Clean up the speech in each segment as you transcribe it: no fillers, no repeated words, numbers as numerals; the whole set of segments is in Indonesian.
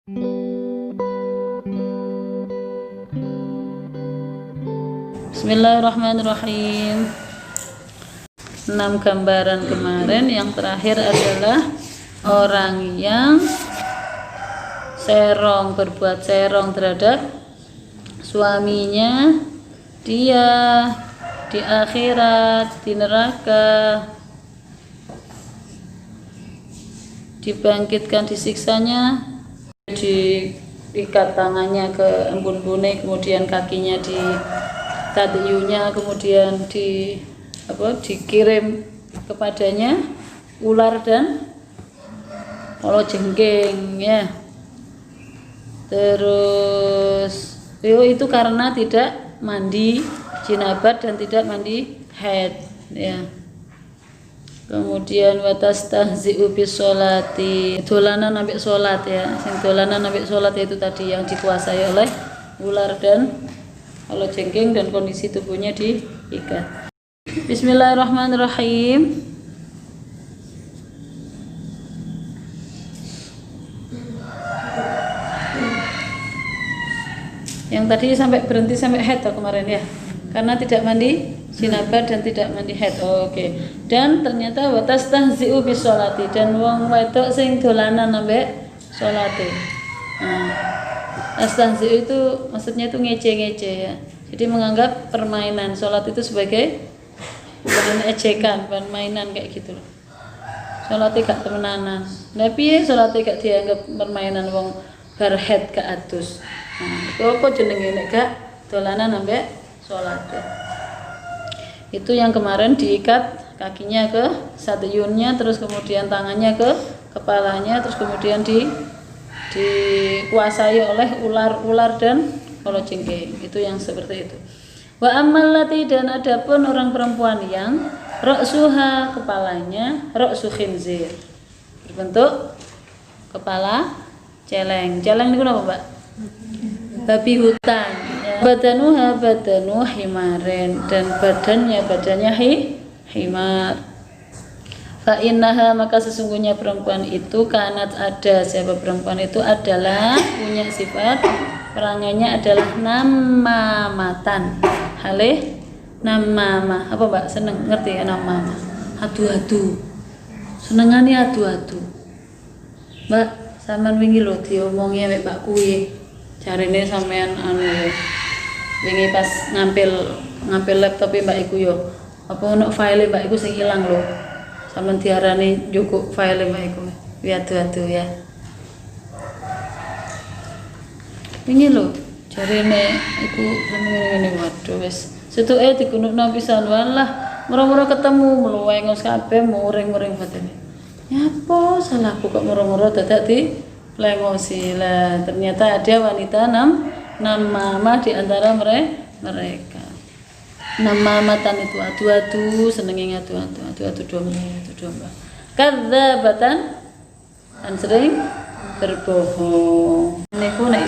Bismillahirrahmanirrahim. 6 gambaran kemarin, yang terakhir adalah orang yang berbuat serong terhadap suaminya, dia di akhirat, di neraka, dibangkitkan, disiksanya, diikat tangannya ke embun-embune, kemudian kakinya di tadiyunya, kemudian dikirim kepadanya ular dan kalajengking, ya. Terus itu karena tidak mandi jinabat dan tidak mandi haid, ya. Kemudian watastahzi'u bis sholati, dolanan ambek sholat, ya. Sing dolanan ambek sholat itu tadi yang dikuasai oleh ular dan kalajengking dan kondisi tubuhnya diikat. Bismillahirrahmanirrahim. Yang tadi berhenti sampai haid kemarin, ya, karena tidak mandi jinabat dan tidak mandi haid. Oke. Dan ternyata watastahzi'u bis sholati, dan wong wedok sing dolanan ambek sholate. Astahzi'u itu maksudnya itu ngece-ngece, ya. Jadi menganggap permainan sholat itu sebagai bukan ejekan, bukan mainan kayak gitu loh. Sholatnya gak temenanan. Tapi sholatnya gak dianggap permainan wong bar haid gak adus. Itu apa jenenge nek gak dolanan ambek sholat. Itu yang kemarin diikat kakinya ke satiyunnya, terus kemudian tangannya ke kepalanya, terus kemudian dikuasai oleh ular dan kalajengking. Itu yang seperti itu. Wa amallati, dan adapun orang perempuan yang ra'suha, kepalanya ra'su khinzir, berbentuk kepala celeng. Celeng itu apa, Mbak? Babi hutan, ya. Badanuha badanu himaren, dan badannya himar. Fa innaha, maka sesungguhnya perempuan itu kanat ada, siapa perempuan itu adalah punya sifat perangainya adalah namamatan. Halih namama, apa Mbak? Seneng ngerti ya namama? Adu-adu. Senengane adu-adu. Mbak, sampean wingi lho diomongi mek Mbak kuwi. Jarine sampean wingi pas ngampil laptop Mbak iku yo. Apa ono file Mbak iku sing ilang lho. Sampeyan diarani njukuk file Mbak iku. Adu-adu, ya. Wingi lho, jarine iku ngene-ngene, waduh wis. Setuke digunukno pisan, walah moro-moro ketemu mluwengos kabeh, muring-muring batene. Nyapa salahku kok moro-moro dadak di plengosi lah. Ternyata ada wanita namama di antara mereka. Namamatan itu adu-adu, senenge adu-adu domba. Kadzabatan, dan sering berbohong. Niku nek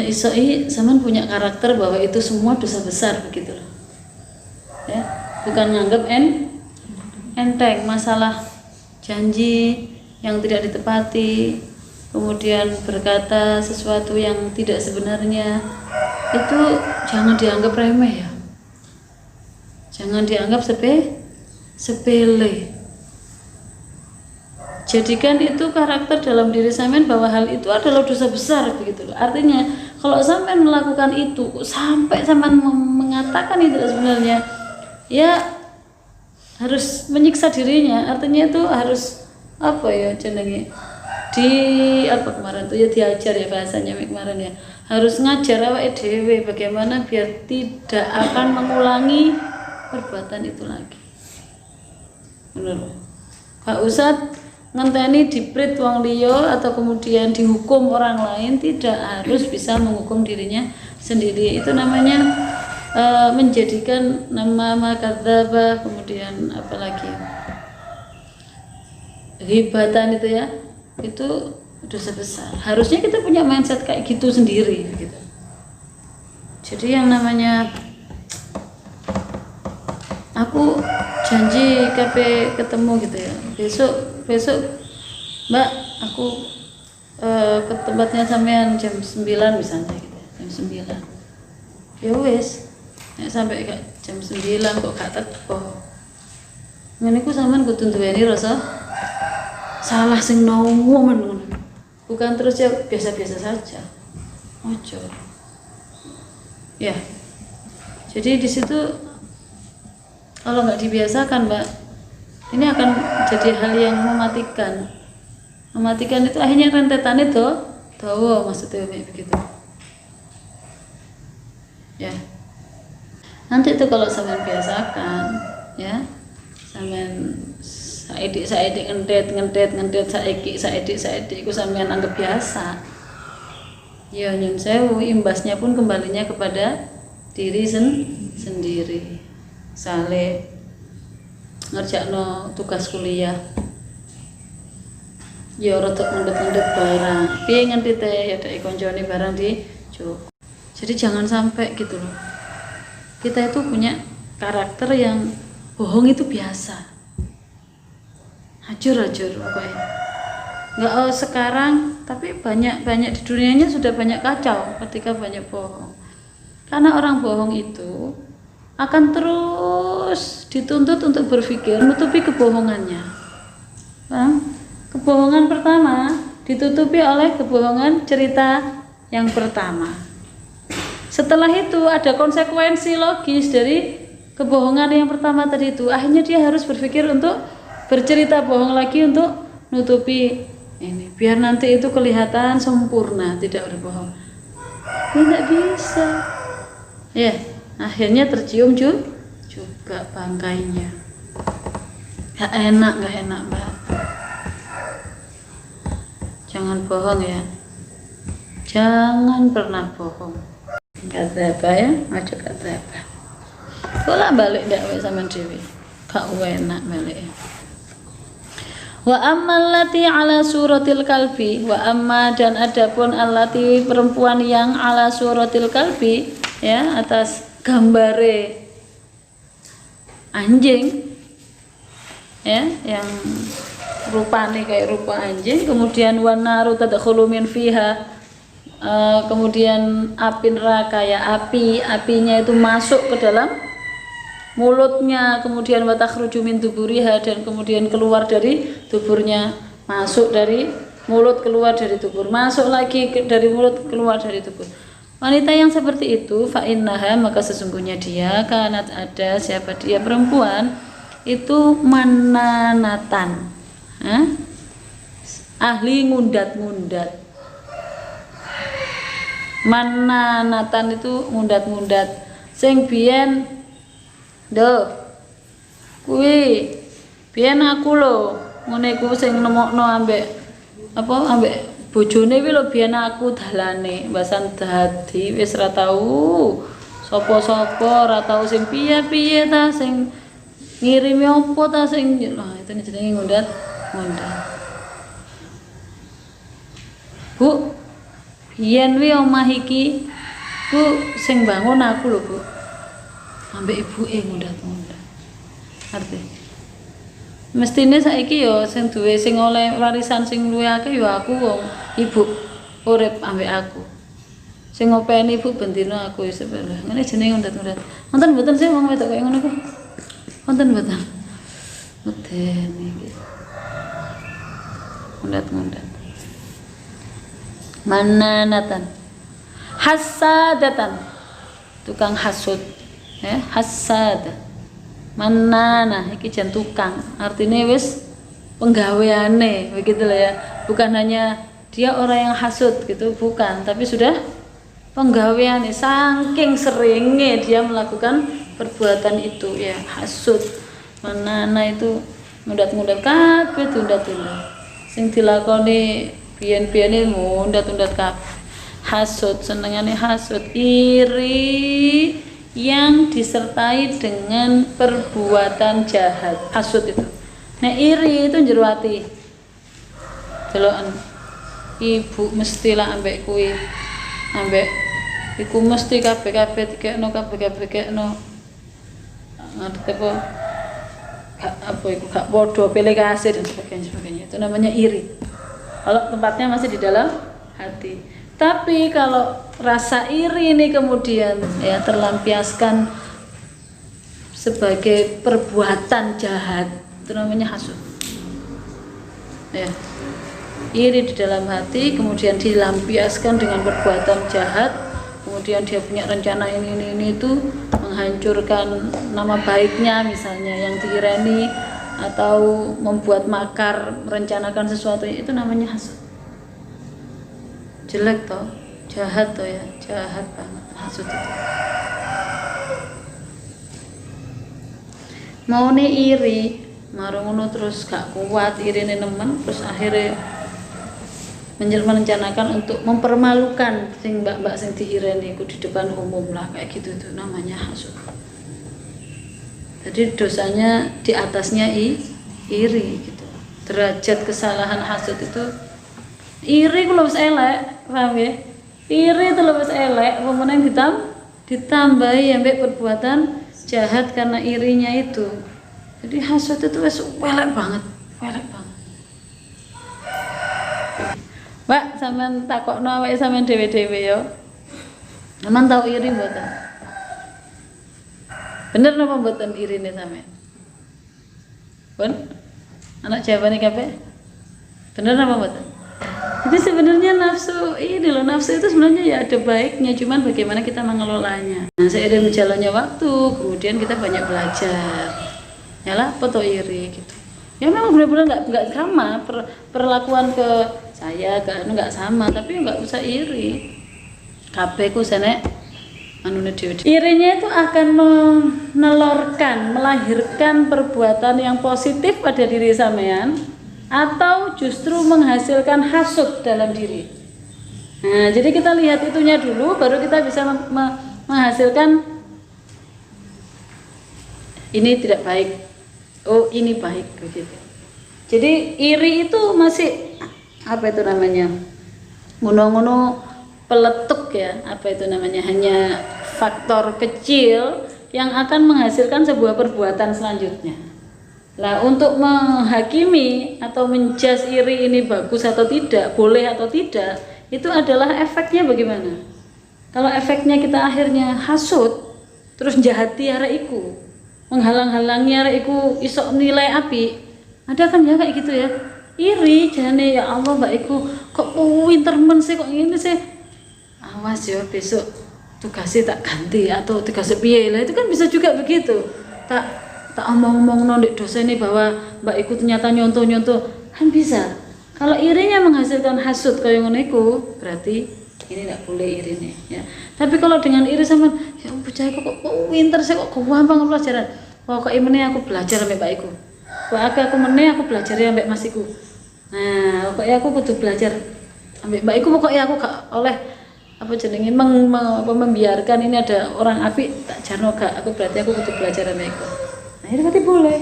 iso sampean punya karakter bahwa itu semua dosa besar begitu loh. Ya, bukan nganggap enteng masalah janji yang tidak ditepati, kemudian berkata sesuatu yang tidak sebenarnya, itu jangan dianggap remeh, ya. Jangan dianggap sepele. Jadikan itu karakter dalam diri sampean bahwa hal itu adalah dosa besar begitu loh. Artinya kalau sampean melakukan itu sampai sampean mengatakan itu sebenarnya, ya harus menyiksa dirinya. Artinya itu harus apa ya jenenge, kemarin tuh ya diajar ya bahasanya kemarin, ya. Harus ngajar awake dhewe bagaimana biar tidak akan mengulangi perbuatan itu lagi. Bener. Gak usah ngenteni diprit wong liya atau kemudian dihukum orang lain, tidak, harus bisa menghukum dirinya sendiri. Itu namanya menjadikan nama makadzaba, kemudian apalagi hibatan itu, ya, itu dosa besar. Harusnya kita punya mindset kayak gitu sendiri gitu. Jadi yang namanya aku janji KP ketemu gitu, ya, besok Mbak aku ke tempatnya sampean jam 9 misalnya gitu ya, jam 9 ya wis nek sampai jam 9 kok gak teko ngene iku sampean kudu duweni rasa salah sing nomo men bukan terus ya biasa-biasa saja ojo ya. Jadi di situ kalau nggak dibiasakan Mbak, ini akan jadi hal yang mematikan. Mematikan itu akhirnya rentetannya dawa maksudnya kayak begitu. Ya. Nanti itu kalau sampean biasakan, ya, sampean saedik ngendet saedik itu sampean anggap biasa. Ya nyun sewu, imbasnya pun kembalinya kepada diri sendiri. Sale ngerjakno tugas kuliah. Ya rada ngendet barang. Piye ngentite ya dek koncone barang di jog. Jadi jangan sampai gitu loh. Kita itu punya karakter yang bohong itu biasa. Hajur pokoknya. Enggak sekarang, tapi banyak di dunianya sudah banyak kacau ketika banyak bohong. Karena orang bohong itu akan terus dituntut untuk berpikir menutupi kebohongannya. Paham? Kebohongan pertama ditutupi oleh kebohongan cerita yang pertama. Setelah itu ada konsekuensi logis dari kebohongan yang pertama tadi itu. Akhirnya dia harus berpikir untuk bercerita bohong lagi untuk nutupi ini. Biar nanti itu kelihatan sempurna, tidak berbohong. Tidak bisa. Ya, akhirnya tercium juga bangkainya. Gak enak Mbak. Jangan bohong ya. Jangan pernah bohong. Kata apa ya? Aja kata apa. Bola balik ndak wae sampean dhewe. Gak enak balik. Wa ammal lati ala suratil kalbi, wa amma dan adapun allati perempuan yang ala suratil kalbi, ya, atas gambare anjing, ya, yang rupane kayak rupa anjing, kemudian wanaru tadkhulu min fiha, kemudian api neraka ya, apinya itu masuk ke dalam mulutnya, kemudian watakhruju min duburiha, dan kemudian keluar dari tuburnya, masuk dari mulut keluar dari tubur, masuk lagi dari mulut keluar dari tubur. Wanita yang seperti itu fa innaha, maka sesungguhnya dia kanat ada, siapa dia perempuan itu mananatan, ahli ngundat-ngundat. Mananatan itu ngundat-ngundat sing biyen kuwi biyen aku lho ngene iku sing nemokno ambek bojone kuwi lho, biyen aku dalane mbasan dadi wis ora tau sapa-sapa, ora tau sing piye-piye ta, sing ngirimi opo ta, sing itu jenenge ngundat. Bu, biyen wi omah iki Bu sing bangun aku lho, Bu. Ambek ibuke ngundat-ngundat. Ngerti? Mestine saiki ya sing duwe sing oleh warisan sing luwih akeh ya aku, wong ibu urip ambek aku. Sing ngopeni ibu bendino aku wis sebelah. Ngene jenenge ngundat-ngundat. Wonten mboten sih wong wedok kaya ngono ku? Wonten mboten? Mboten iki. Ngundat-ngundat. Mananatan. Hasadatan. Tukang hasud. Ya, hasad. Manana iki jan tukang, artinya wis penggaweane begitu lah ya, bukan hanya dia orang yang hasud gitu, bukan, tapi sudah penggaweane, saking seringnya dia melakukan perbuatan itu ya, hasud. Manana itu ngundat-ngundat kabeh, tunda-tunda sing dilakoni biyen-biyene ngundat-ngundat kabeh. Hasud, senengane hasud, iri yang disertai dengan perbuatan jahat. Hasud itu. Nek iri itu njero ati. Deloken ibu mestilah ambek kuwi. Ambek iku mesti kabeh-kabeh dikekno, ngerti apa iku gak padha pilih kasih dan sebagainya. Itu namanya iri. Kalau tempatnya masih di dalam hati. Tapi kalau rasa iri ini kemudian ya terlampiaskan sebagai perbuatan jahat, itu namanya hasud. Ya. Iri di dalam hati kemudian dilampiaskan dengan perbuatan jahat, kemudian dia punya rencana ini itu menghancurkan nama baiknya misalnya yang diireni, atau membuat makar merencanakan sesuatu, itu namanya hasud. Jelek toh, jahat toh ya, jahat banget hasud itu. Mau nih iri marungono terus gak kuat irine nemen, terus akhirnya merencanakan untuk mempermalukan sing mbak-mbak sing diireni ku di depan umum lah, kayak gitu, itu namanya hasud. Jadi dosanya di atasnya iri gitu. Derajat kesalahan hasud itu iri ku wis elek, paham ya? Iri itu wis elek, pemenang ditambahi ambek perbuatan jahat karena irinya itu. Jadi hasud itu wis elek banget, elek banget. Mbak, sampean takokno awake sampean dhewe-dhewe ya. Sampean tau iri mboten? Bener napa mboten irine sampean? Pun? Anak jawabannya kabeh? Bener napa mboten? Jadi sebenarnya nafsu ini loh, nafsu itu sebenarnya ya ada baiknya, cuman bagaimana kita mengelolanya. Nah, seiring berjalannya waktu, kemudian kita banyak belajar. Yalah, foto iri gitu. Ya memang benar-benar nggak sama perlakuan ke saya, nggak sama, tapi nggak usah iri. Kabeh ku senek anune dhewe. Irinya itu akan menelurkan, melahirkan perbuatan yang positif pada diri sampean, atau justru menghasilkan hasud dalam diri. Nah, jadi kita lihat itunya dulu, baru kita bisa menghasilkan ini tidak baik. Oh, ini baik begitu. Jadi iri itu masih apa itu namanya? Ngono-ngono peletuk ya, apa itu namanya? Hanya faktor kecil yang akan menghasilkan sebuah perbuatan selanjutnya. Lah, untuk menghakimi atau menjas iri ini bagus atau tidak, boleh atau tidak, itu adalah efeknya bagaimana. Kalau efeknya kita akhirnya hasud, terus jahati arek iku, menghalang-halangi arek iku iso nilai api, ada kan ya kayak gitu ya. Iri jane, ya Allah mbak iku kok pinter men sih, kok ngene sih. Awas ya besok tugasnya tak ganti atau tugasnya piye lah, itu kan bisa juga begitu. Tak omong-omong nondik dosen ini bahwa mbak iku ternyata nyontoh-nyontoh, kan bisa. Kalau irinya menghasilkan hasud kayak ngono iku, berarti ini tidak boleh iri nih ya. Tapi kalau dengan iri sama, ya bocah kok pinter sih, kok gampang pelajaran. Pokoknya ini aku belajar sampai mbak iku. Aku aku belajar ya mbak masiku. Nah, pokoknya aku kudu belajar sampai mbak iku, pokoknya aku gak oleh apa jenenge membiarkan ini ada orang apik tak jarno gak. Aku berarti aku kudu belajar sampai iku. Nah, itu berarti boleh.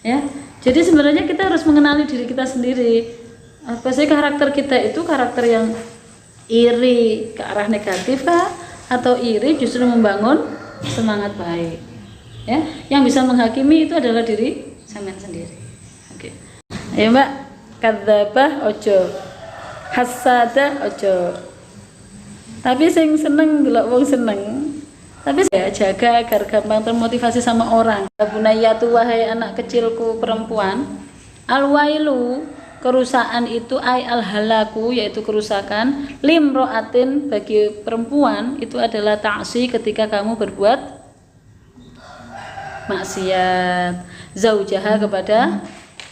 Ya. Jadi sebenarnya kita harus mengenali diri kita sendiri. Apa sih karakter kita itu, karakter yang iri ke arah negatif kah, atau iri justru membangun semangat baik. Ya, yang bisa menghakimi itu adalah diri sampean sendiri. Oke. Ayo Mbak, kadzabah ojo, hasada ojo. Tapi sing seneng delok wong seneng. Tapi saya jaga agar gampang termotivasi sama orang. Bunayatu, wahai anak kecilku perempuan, alwailu, kerusakan itu al halaku, yaitu kerusakan, limroatin, bagi perempuan itu adalah ta'si, ketika kamu berbuat maksiat, zaujaha, kepada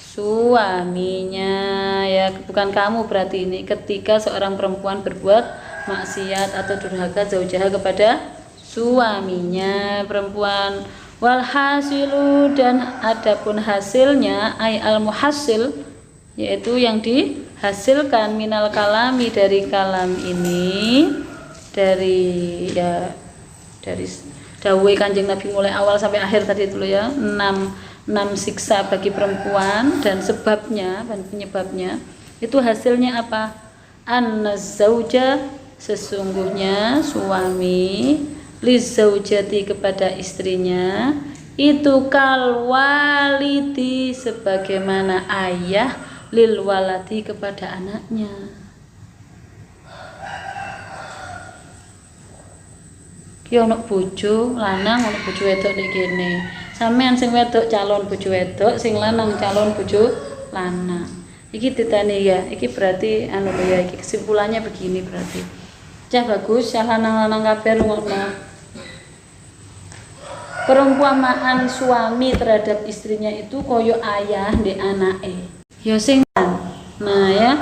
suaminya ya, bukan kamu berarti ini, ketika seorang perempuan berbuat maksiat atau durhaka, zaujaha, kepada suaminya perempuan. Walhasilu, dan adapun hasilnya, al muhasil, yaitu yang dihasilkan, minal kalami, dari kalam ini, dari dawuh Kanjeng Nabi mulai awal sampai akhir tadi itu ya, 6 siksa bagi perempuan, dan sebabnya dan penyebabnya itu hasilnya apa? An-zauja, sesungguhnya suami, lizaujati, kepada istrinya, itu kal walidi, sebagaimana ayah lil waladi kepada anaknya. Ki ono bojo lanang, ono bojo wedok nek kene. Sampean sing wedok calon bojo wedok, sing lanang calon bojo lanang. Iki ditane ya, iki berarti anu ya, iki kesimpulannya begini berarti. Cah bagus, cah lanang-lanang kabeh rungokno. Perumpamaan suami terhadap istrinya itu koyo ayah di anake. Ya sing nah ya.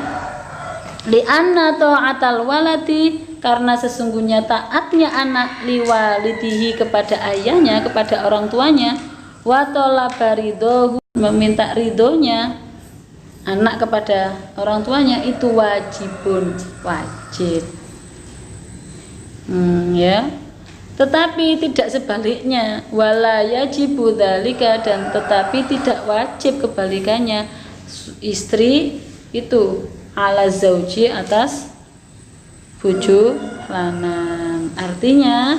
Li anna ta'atal waladi karena sesungguhnya taatnya anak liwalidihi kepada ayahnya, kepada orang tuanya, wa talaba ridhohu meminta ridhonya anak kepada orang tuanya itu wajibun, wajib. Ya. Tetapi tidak sebaliknya, wala yajibu dzalika dan tetapi tidak wajib kebalikannya istri itu ala zauji atas bojo lanang. Artinya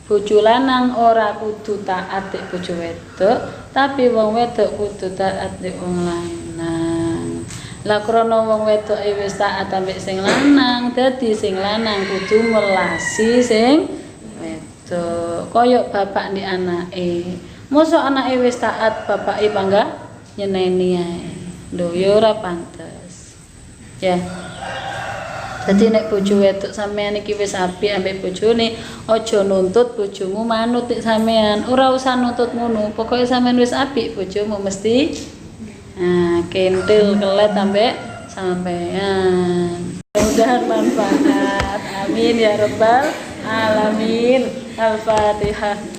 bojo lanang ora kudu taat nek bojo wedok, tapi wong wedok kudu taat nek wong lanang. Lah krana wong wedok wis taat ambek sing lanang, dadi sing lanang kudu melasi sing koyok bapak di anake. Mosok anake wis taat bapake bangga nyeneni ae. Lho ya ora pantes. Ya. Dadi nek bojo wedok sampean iki wis apik ambek bojone, aja nuntut bojomu manut nek sampean. Ora usah nuntut ngono. Pokoke sampean wis apik bojomu mesti kentil kelet ambek sampean. Mudah-mudahan manfaat. Amin ya rabbal alamin. Al-Fatihah.